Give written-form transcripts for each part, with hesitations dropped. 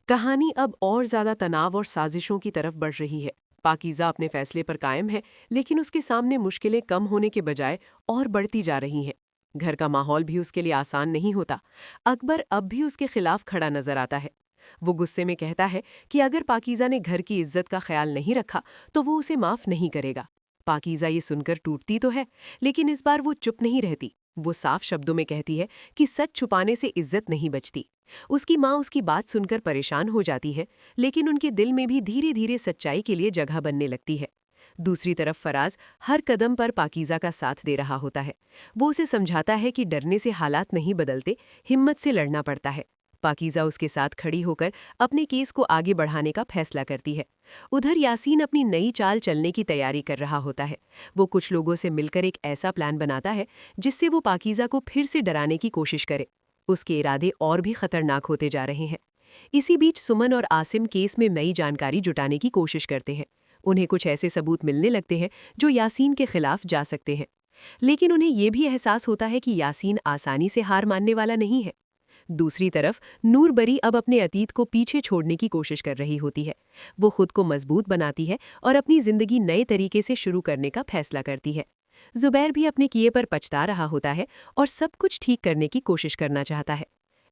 कहानी अब और ज्यादा तनाव और साजिशों की तरफ बढ़ रही है। पाकीज़ा अपने फैसले पर कायम है, लेकिन उसके सामने मुश्किलें कम होने के बजाय और बढ़ती जा रही हैं। घर का माहौल भी उसके लिए आसान नहीं होता। अकबर अब भी उसके खिलाफ खड़ा नजर आता है। वो गुस्से में कहता है कि अगर पाकीज़ा ने घर की इज्जत का ख्याल नहीं रखा तो वो उसे माफ नहीं करेगा। पाकीज़ा ये सुनकर टूटती तो है, लेकिन इस बार वो चुप नहीं रहती। वो साफ शब्दों में कहती है कि सच छुपाने से इज्जत नहीं बचती। उसकी माँ उसकी बात सुनकर परेशान हो जाती है, लेकिन उनके दिल में भी धीरे धीरे सच्चाई के लिए जगह बनने लगती है। दूसरी तरफ फराज हर कदम पर पाकीज़ा का साथ दे रहा होता है। वो उसे समझाता है कि डरने से हालात नहीं बदलते, हिम्मत से लड़ना पड़ता है। पाकीज़ा उसके साथ खड़ी होकर अपने केस को आगे बढ़ाने का फैसला करती है। उधर यासीन अपनी नई चाल चलने की तैयारी कर रहा होता है। वो कुछ लोगों से मिलकर एक ऐसा प्लान बनाता है जिससे वो पाकीज़ा को फिर से डराने की कोशिश करे। उसके इरादे और भी खतरनाक होते जा रहे हैं। इसी बीच सुमन और आसिम केस में नई जानकारी जुटाने की कोशिश करते हैं। उन्हें कुछ ऐसे सबूत मिलने लगते हैं जो यासीन के खिलाफ जा सकते हैं। लेकिन उन्हें यह भी एहसास होता है कि यासीन आसानी से हार मानने वाला नहीं है। दूसरी तरफ नूरबरी अब अपने अतीत को पीछे छोड़ने की कोशिश कर रही होती है। वो खुद को मजबूत बनाती है और अपनी जिंदगी नए तरीके से शुरू करने का फैसला करती है। जुबैर भी अपने किए पर पछता रहा होता है और सब कुछ ठीक करने की कोशिश करना चाहता है।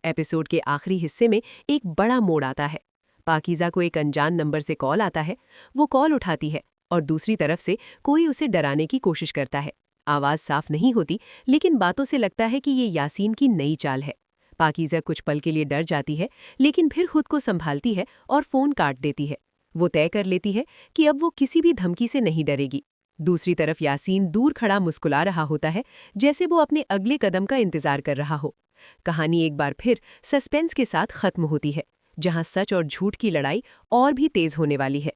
एपिसोड के आखिरी हिस्से में एक बड़ा मोड़ आता है। पाकीज़ा को एक अनजान नंबर से कॉल आता है। वो कॉल उठाती है और दूसरी तरफ से कोई उसे डराने की कोशिश करता है। आवाज़ साफ नहीं होती, लेकिन बातों से लगता है कि ये यासीन की नई चाल है। पाकीज़ा कुछ पल के लिए डर जाती है, लेकिन फिर खुद को संभालती है और फ़ोन काट देती है। वो तय कर लेती है कि अब वो किसी भी धमकी से नहीं डरेगी। दूसरी तरफ यासीन दूर खड़ा मुस्कुरा रहा होता है, जैसे वो अपने अगले कदम का इंतजार कर रहा हो। कहानी एक बार फिर सस्पेंस के साथ खत्म होती है, जहां सच और झूठ की लड़ाई और भी तेज होने वाली है।